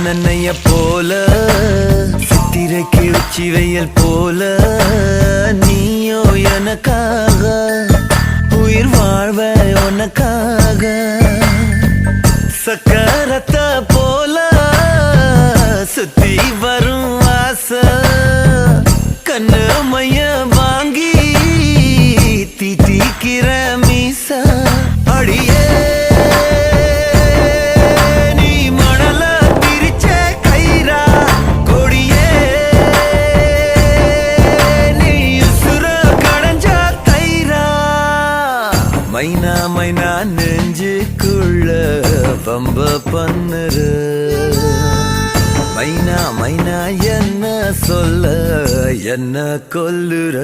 நன்னைய போல சித்திரைக்கு உச்சி வெயில் போல நீயோ எனக்காக உயிர் வாழ்வ உனக்காக சக்கரத்த போல சுத்தி வரும் ஆசை கண்ணு மைய வாங்கி தீக்கிற மீச அடியே நீ மணல பிரிச்ச கயிறா கொடியே நீ உசுர கடைஞ்ச கயிறா மைனா மைனா நெஞ்சுக்குள்ள வம்ப பண்ணுற மைனா மைனா என்ன சொல்ல என்ன கொல்லுற